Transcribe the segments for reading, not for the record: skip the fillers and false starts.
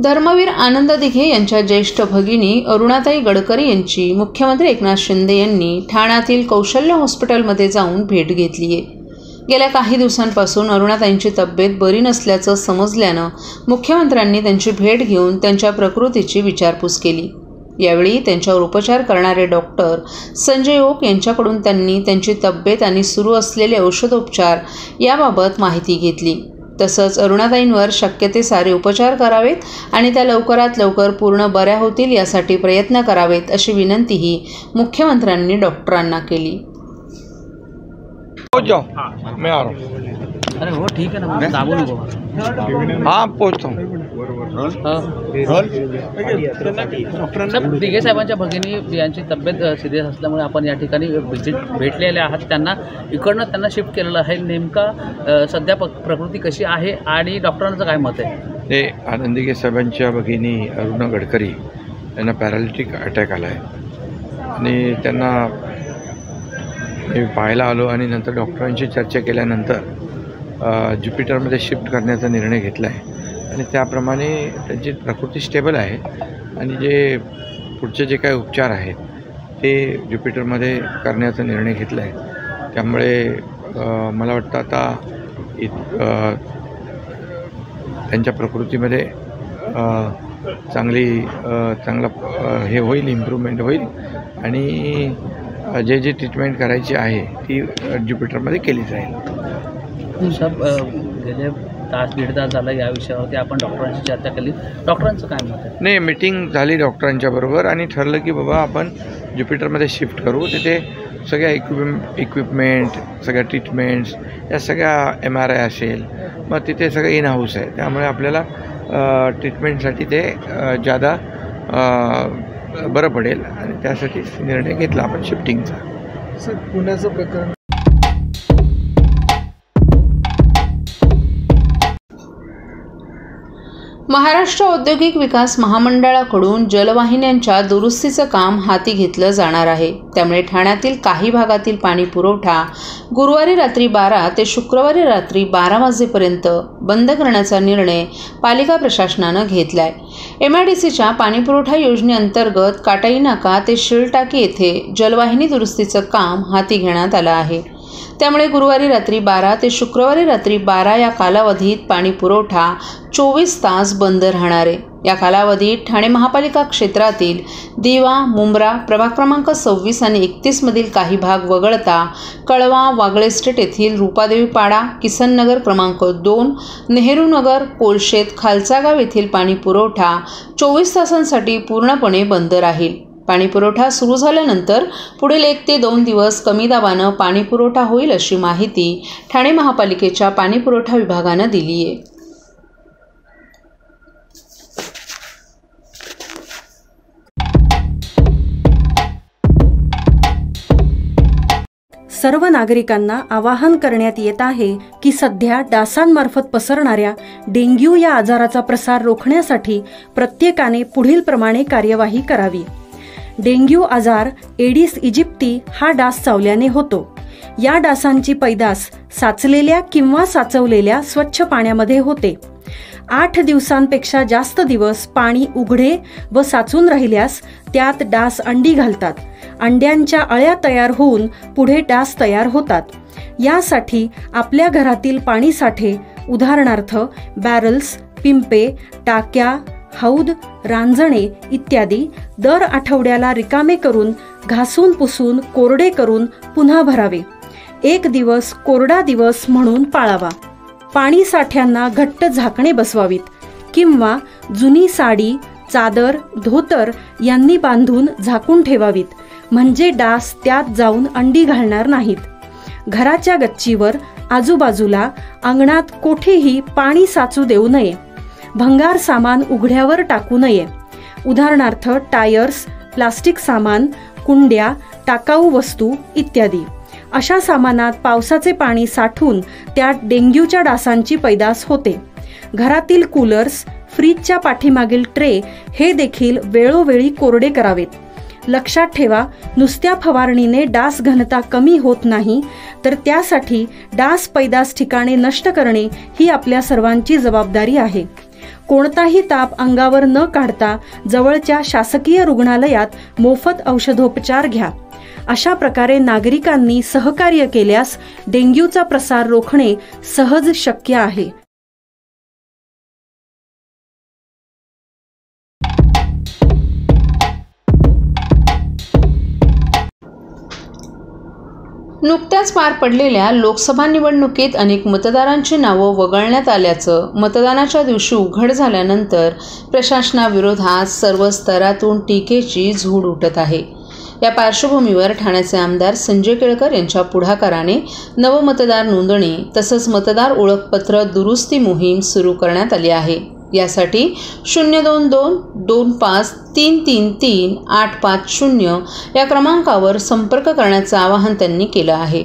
धर्मवीर आनंद दिघे यांच्या ज्येष्ठ भगिनी अरुणाताई गडकरी यांची मुख्यमंत्री एकनाथ शिंदे यांनी ठाण्यातील कौशल्य हॉस्पिटलमध्ये जाऊन भेट घेतली आहे। गेल्या काही दिवसांपासून अरुणाताईंची तब्येत बरी नसल्याचं समजल्यानं मुख्यमंत्र्यांनी त्यांची भेट घेऊन त्यांच्या प्रकृतीची विचारपूस केली। यावेळी त्यांच्यावर उपचार करणारे डॉक्टर संजय ओक यांच्याकडून त्यांनी त्यांची तब्येत आणि सुरू असलेले औषधोपचार याबाबत माहिती घेतली। तसंच अरुणाताईंवर शक्य ते सारे उपचार करावेत आणि त्या लवकरात लवकर पूर्ण बऱ्या होतील यासाठी प्रयत्न करावेत अशी विनंतीही मुख्यमंत्र्यांनी डॉक्टरांना केली। जाओ, मैं आ रहा हूँ। अरे वो ठीक है ना, दाबू नको। हाँ पहुँचता हूँ। साहेब, दिघे साहेबांच्या भगिनी यांची तब्येत सिरियस असल्यामुळे आपण या ठिकाणी भेटलेले आहात। त्यांना इकडनं त्यांना शिफ्ट केलेलं आहे। नेमका सध्या प्रकृती कशी आहे आणि डॉक्टरांचं काय मत आहे? ते आनंद दिघे साहेबांच्या भगिनी अरुणा गडकरी यांना पॅरालिटिक अटॅक आला आहे आणि त्यांना मी पाहायला आलो आणि नंतर डॉक्टरांशी चर्चा केल्यानंतर ज्युपिटरमध्ये शिफ्ट करण्याचा निर्णय घेतला आहे आणि त्याप्रमाणे त्यांची प्रकृती स्टेबल आहे आणि जे पुढचे जे काही उपचार आहेत ते ज्युपिटरमध्ये करण्याचा निर्णय घेतला आहे। त्यामुळे मला वाटतं आता त्यांच्या प्रकृतीमध्ये चांगला हे होईल, इम्प्रूव्हमेंट होईल आणि जे ट्रीटमेंट करायची आहे ती ज्युपिटरमध्ये केली जाईल। साहेब, गेले दीड तास झाला या विषयावरती आपण डॉक्टरांशी चर्चा केली। डॉक्टरांचं काय मत आहे? नाही, मीटिंग झाली डॉक्टरांच्या बरोबर आणि ठरलं की बाबा आपण ज्युपिटरमध्ये शिफ्ट करू। तिथे सगळ्या इक्विपमेंट, सगळ्या ट्रीटमेंट्स, या सगळ्या MRI असेल, मग तिथे सगळं इन हाऊस आहे। त्यामुळे आपल्याला ट्रीटमेंटसाठी ते ज़्यादा बरं पडेल आणि त्यासाठी निर्णय घेतला आपण शिफ्टिंगचा। सर, पुण्याचं प्रकरण महाराष्ट्र औद्योगिक विकास महामंडळाकडून जलवाहिन्यांच्या दुरुस्तीचं काम हाती घेतलं जाणार आहे। त्यामुळे ठाण्यातील काही भागातील पाणी पुरवठा गुरुवारी रात्री 12 ते शुक्रवारी रात्री 12 वाजेपर्यंत बंद करण्याचा निर्णय पालिका प्रशासनानं घेतलाय। MIDCच्या पाणीपुरवठा योजनेअंतर्गत काटाई नाका ते शिळटाकी येथे जलवाहिनी दुरुस्तीचं काम हाती घेण्यात आलं आहे। त्यामुळे गुरुवारी रात्री 12 ते शुक्रवारी रात्री 12 या कालावधीत पाणी पुरवठा 24 तास बंद राहणार आहे। या कालावधीत ठाणे महापालिका क्षेत्रातील दिवा, मुंब्रा, प्रभाग क्रमांक 26 आणि 31 मधील काही भाग वगळता कळवा, वागळे स्टेट येथील रूपादेवी पाडा, किसन नगर क्रमांक 2, नेहरू नगर, कोलशेत, खालचा गाव येथील पाणी पुरवठा 24 तासांसाठी पूर्णपणे बंद राहील। पाणी पुरवठा सुरू झाल्यानंतर पुढील 1 ते 2 दिवस कमी दाबानं पाणी पुरवठा होईल अशी माहिती ठाणे महापालिकेच्या पाणी पुरवठा विभागानं दिली आहे। सर्व नागरिकांना आवाहन करण्यात येत आहे की सध्या डासांमार्फत पसरणाऱ्या डेंग्यू या आजाराचा प्रसार रोखण्यासाठी प्रत्येकाने पुढीलप्रमाणे कार्यवाही करावी। डेंग्यू आजार एडिस इजिप्ती हा डास चावल्याने होतो। या डासांची पैदास साचलेल्या किंवा साचवलेल्या स्वच्छ पाण्यामध्ये होते। 8 दिवसांपेक्षा जास्त दिवस पाणी उघडे व साचून राहिल्यास त्यात डास अंडी घालतात। अंड्यांच्या अळ्या तयार होऊन पुढे डास तयार होतात। यासाठी आपल्या घरातील पाणी साठे, उदाहरणार्थ बॅरल्स, पिंपे, टाक्या, हौद, रांजणे इत्यादी दर आठवड्याला रिकामे करून घासून पुसून कोरडे करून पुन्हा भरावे। 1 दिवस कोरडा दिवस म्हणून पाळावा। पाणी साठ्यांना घट्ट झाकणे बसवावीत किंवा जुनी साडी, चादर, धोतर यांनी बांधून झाकून ठेवावीत, म्हणजे डास त्यात जाऊन अंडी घालणार नाहीत। घराच्या गच्चीवर, आजूबाजूला, अंगणात कोठेही पाणी साचू देऊ नये। भंगार सामान उघड्यावर टाकू नये, उदाहरणार्थ टायर्स, प्लास्टिक सामान, कुंड्या, टाकाऊ वस्तू इत्यादी। अशा सामानात पावसाचे पाणी साठून त्यात डेंग्यूच्या डासांची पैदास होते। घरातील कूलर्स, फ्रीजच्या पाठीमागील ट्रे हे देखील वेळोवेळी कोरडे करावेत। लक्षात ठेवा, नुसत्या फवारणीने डास घनता कमी होत नाही, तर त्यासाठी डास पैदास ठिकाणे नष्ट करणे ही आपल्या सर्वांची जबाबदारी आहे। कोणताही ताप अंगावर न काढता जवळच्या शासकीय रुग्णालयात मोफत औषधोपचार घ्या. अशा प्रकारे नागरिकांनी सहकार्य केल्यास डेंग्यूचा प्रसार रोखणे सहज शक्य आहे. नुकत्याच पार पडलेल्या लोकसभा निवडणुकीत अनेक मतदारांची नावं वगळण्यात आल्याचं मतदानाच्या दिवशी उघड झाल्यानंतर प्रशासनाविरोधात सर्व स्तरातून टीकेची झूड उठत आहे. या पार्श्वभूमीवर ठाण्याचे आमदार संजय केळकर यांच्या पुढाकाराने नवमतदार नोंदणी तसंच मतदार ओळखपत्र दुरुस्ती मोहीम सुरू करण्यात आली आहे. यासाठी 02225333850 या क्रमांकावर संपर्क करण्याचं आवाहन त्यांनी केलं आहे.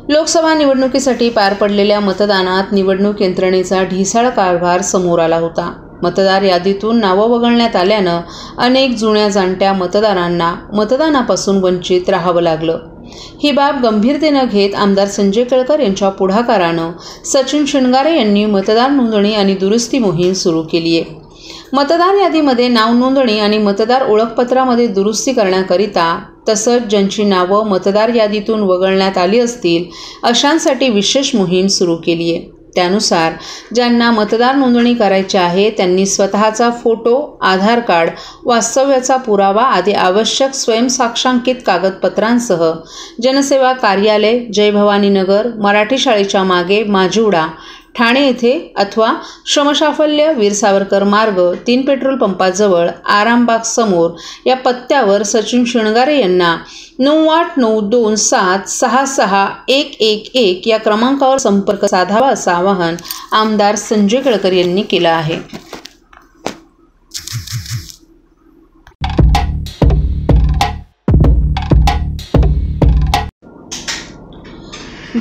लोकसभा निवडणुकीसाठी पार पडलेल्या मतदानात निवडणूक यंत्रणेचा ढिसाळ कारभार समोर आला होता. मतदार यादीतून नावं वगळण्यात आल्यानं अनेक जुन्या जाणत्या मतदारांना मतदानापासून वंचित राहावं लागलं. ही बाब गंभीरतेनं घेत आमदार संजय केळकर यांच्या पुढाकारानं सचिन शिणगारे यांनी मतदार नोंदणी आणि दुरुस्ती मोहीम सुरू केली आहे. मतदार यादीमध्ये नाव नोंदणी आणि मतदार ओळखपत्रामध्ये दुरुस्ती करण्याकरिता तसंच ज्यांची नावं मतदार यादीतून वगळण्यात आली असतील अशांसाठी विशेष मोहीम सुरू केली आहे. त्यानुसार ज्यांना मतदार नोंदणी करायची आहे त्यांनी स्वतःचा फोटो, आधार कार्ड, वास्तव्याचा पुरावा आदी आवश्यक स्वयंसाक्षांकित कागदपत्रांसह जनसेवा कार्यालय, जय भवानी नगर, मराठी शाळेच्या मागे, माजिवडा, ठाणे येथे अथवा श्रमसाफल्य वीर सावरकर मार्ग 3 पेट्रोल पंपाजवळ आरामबाग समोर या पत्त्यावर सचिन शिणगारे यांना 9892766111 या क्रमांकावर संपर्क साधावा असं आवाहन आमदार संजय केळकर यांनी केलं आहे.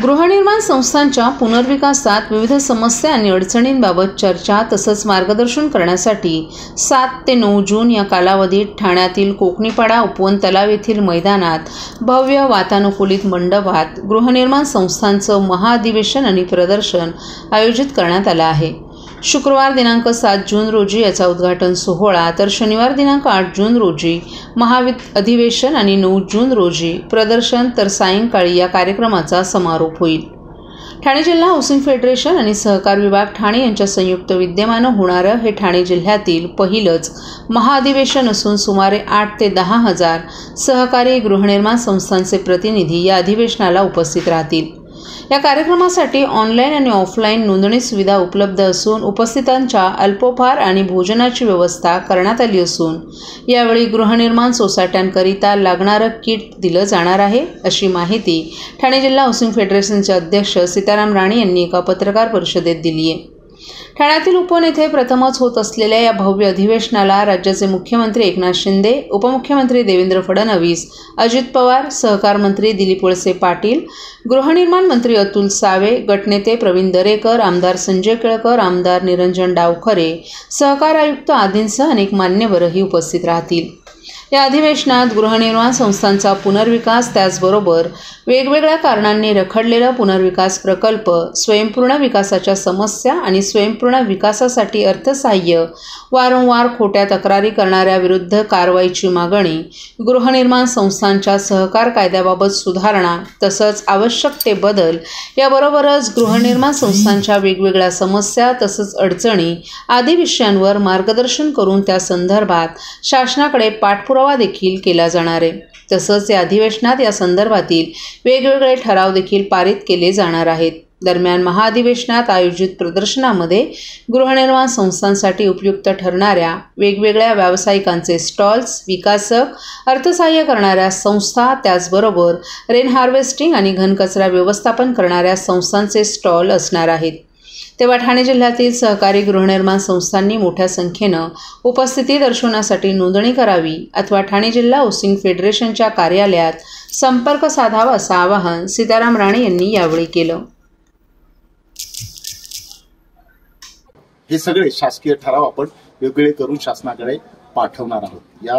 गृहनिर्माण संस्थांच्या पुनर्विकासात विविध समस्या आणि अडचणींबाबत चर्चा तसंच मार्गदर्शन करण्यासाठी 7 ते 9 जून या कालावधीत ठाण्यातील कोकणीपाडा उपवन तलाव येथील मैदानात भव्य वातानुकूलित मंडपात गृहनिर्माण संस्थांचं महाअधिवेशन आणि प्रदर्शन आयोजित करण्यात आलं आहे. शुक्रवार दिनांक 7 जून रोजी याचा उद्घाटन सोहळा तर शनिवार दिनांक 8 जून रोजी महाअधिवेशन आणि 9 जून रोजी प्रदर्शन तर सायंकाळी या कार्यक्रमाचा समारोप होईल. ठाणे जिल्हा हाऊसिंग फेडरेशन आणि सहकार विभाग ठाणे यांच्या संयुक्त विद्यमानं होणारं हे ठाणे जिल्ह्यातील पहिलंच महाअधिवेशन असून सुमारे 8 ते 10 हजार सहकारी गृहनिर्माण संस्थांचे प्रतिनिधी या अधिवेशनाला उपस्थित राहतील. या कार्यक्रमासाठी ऑनलाईन आणि ऑफलाईन नोंदणी सुविधा उपलब्ध असून उपस्थितांच्या अल्पोपहार आणि भोजनाची व्यवस्था करण्यात आली असून यावेळी गृहनिर्माण सोसायट्यांकरिता लागणारं किट दिलं जाणार आहे अशी माहिती ठाणे जिल्हा हाऊसिंग फेडरेशनचे अध्यक्ष सीताराम राणे यांनी एका पत्रकार परिषदेत दिली आहे. ठाण्यातील उपवन येथे प्रथमच होत असलेल्या या भव्य अधिवेशनाला राज्याचे मुख्यमंत्री एकनाथ शिंदे, उपमुख्यमंत्री देवेंद्र फडणवीस, अजित पवार, सहकार मंत्री दिलीप वळसे पाटील, गृहनिर्माण मंत्री अतुल सावे, गटनेते प्रवीण दरेकर, आमदार संजय केळकर, आमदार निरंजन डावखरे, सहकार आयुक्त आदींसह अनेक मान्यवरही उपस्थित राहतील. या अधिवेशनात गृहनिर्माण संस्थांचा पुनर्विकास त्याचबरोबर वेगवेगळ्या कारणांनी रखडलेला पुनर्विकास प्रकल्प, स्वयंपूर्ण विकासाच्या समस्या आणि स्वयंपूर्ण विकासासाठी अर्थसहाय्य, वारंवार खोट्या तक्रारी करणाऱ्या विरुद्ध कारवाईची मागणी, गृहनिर्माण संस्थांच्या सहकार कायद्याबाबत सुधारणा तसंच आवश्यक ते बदल याबरोबरच गृहनिर्माण संस्थांच्या वेगवेगळ्या समस्या तसंच अडचणी आदी विषयांवर मार्गदर्शन करून त्या संदर्भात शासनाकडे पाठपुरावा देखील केला जाणार आहे. तसंच या अधिवेशनात या संदर्भातील वेगवेगळे ठराव देखील पारित केले जाणार आहेत. दरम्यान महाअधिवेशनात आयोजित प्रदर्शनामध्ये गृहनिर्माण संस्थांसाठी उपयुक्त ठरणाऱ्या वेगवेगळ्या व्यावसायिकांचे स्टॉल्स, विकासक, अर्थसहाय्य करणाऱ्या संस्था, त्याचबरोबर रेन हार्वेस्टिंग आणि घनकचरा व्यवस्थापन करणाऱ्या संस्थांचे स्टॉल असणार आहेत. तेव्हा ठाणे जिल्ह्यातील सहकारी गृहनिर्माण संस्थांनी मोठ्या संख्येनं उपस्थिती दर्शवण्यासाठी नोंदणी करावी अथवा ठाणे जिल्हा हाऊसिंग फेडरेशनच्या कार्यालयात संपर्क साधावा असं आवाहन सीताराम राणे यांनी यावेळी केलं. हे सगळे शासकीय ठराव आपण वेगवेगळे करून शासनाकडे पाठवणार आहोत. या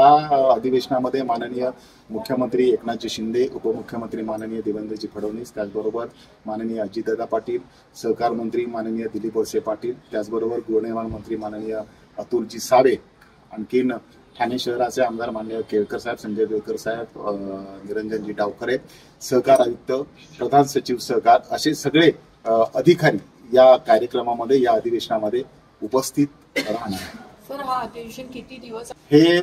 अधिवेशनामध्ये माननीय मुख्यमंत्री एकनाथजी शिंदे, उपमुख्यमंत्री माननीय देवेंद्रजी फडणवीस, त्याचबरोबर माननीय अजितदादा पाटील, सहकार मंत्री माननीय दिलीप वळसे पाटील, त्याचबरोबर गृहनिर्माण मंत्री माननीय अतुलजी सावे, आणखीन ठाणे शहराचे आमदार माननीय केळकर साहेब, संजय केळकर साहेब, निरंजनजी डावखरे, सहकार आयुक्त, प्रधान सचिव सहकार, असे सगळे अधिकारी या कार्यक्रमामध्ये, या अधिवेशनामध्ये उपस्थित राहणार आहे. सर, हा अधिवेशन किती दिवस? हे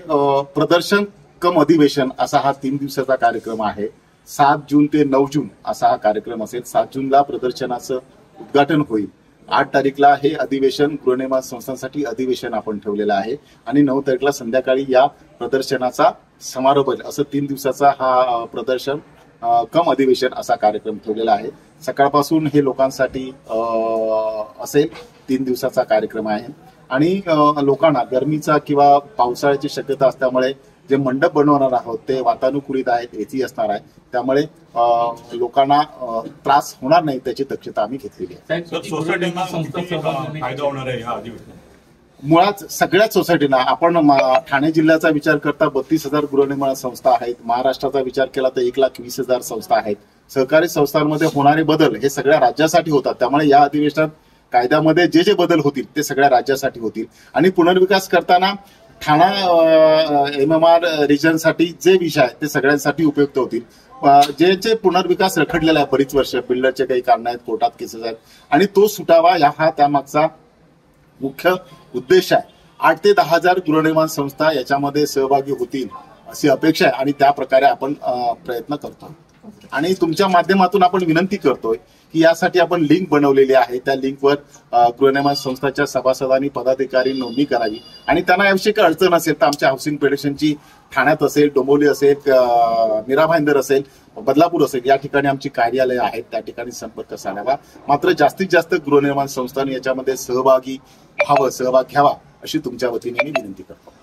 प्रदर्शन कम अधिवेशन असा हा 3 दिवसाचा कार्यक्रम आहे. 7 जून ते 9 जून असा हा कार्यक्रम असेल. 7 जूनला प्रदर्शनाचं उद्घाटन होईल. 8 तारीखला हे अधिवेशन गृहनिर्माण संस्थांसाठी अधिवेशन आपण ठेवलेलं आहे आणि 9 तारीखला संध्याकाळी या प्रदर्शनाचा समारोप होईल. असं 3 दिवसाचा हा प्रदर्शन कम अधिवेशन असा कार्यक्रम ठेवलेला आहे. सकाळपासून हे लोकांसाठी असेल. 3 दिवसाचा कार्यक्रम आहे आणि लोकांना गरमीचा किंवा पावसाळ्याची शक्यता असल्यामुळे जे मंडप बनवणार आहोत ते वातानुकूलित आहेत, एसी असणार आहे, त्यामुळे लोकांना त्रास होणार नाही त्याची दक्षता आम्ही घेतलेली आहे. मुळात सगळ्याच सोसायटीना आपण ठाणे जिल्ह्याचा विचार करता 32,000 गृहनिर्माण संस्था आहेत. महाराष्ट्राचा विचार केला तर 1,20,000 संस्था आहेत. सहकारी संस्थांमध्ये होणारे बदल हे सगळ्या राज्यासाठी होतात. त्यामुळे या अधिवेशनात कायद्यामध्ये जे जे बदल होतील ते सगळ्या राज्यासाठी होतील आणि पुनर्विकास करताना ठाणा MMR रिजनसाठी जे विषय आहेत ते सगळ्यांसाठी उपयुक्त होतील. जे पुनर्विकास रखडलेला आहे बरीच वर्ष, बिल्डरचे काही कारण आहेत, कोर्टात केसेस आहेत आणि तो सुटावा हा त्यामागचा मुख्य उद्देश आहे. 8 ते 10,000 गृहनिर्माण संस्था याच्यामध्ये सहभागी होतील अशी अपेक्षा आहे आणि त्या प्रकारे आपण प्रयत्न करतोय आणि तुमच्या माध्यमातून आपण विनंती करतोय की यासाठी आपण लिंक बनवलेली आहे. त्या लिंकवर गृहनिर्माण संस्थांच्या सभासदांनी, पदाधिकारी नोंदणी करावी आणि त्यांना याविषयी काही अडचण असेल तर आमच्या हाऊसिंग फेडरेशनची ठाण्यात असेल, डोंबिवली असेल, मीरा भाईंदर असेल, बदलापूर असेल, या ठिकाणी आमची कार्यालय आहेत, त्या ठिकाणी संपर्क साधावा. मात्र जास्तीत जास्त गृहनिर्माण संस्थांनी याच्यामध्ये सहभाग घ्यावा अशी तुमच्या वतीने मी विनंती करतो.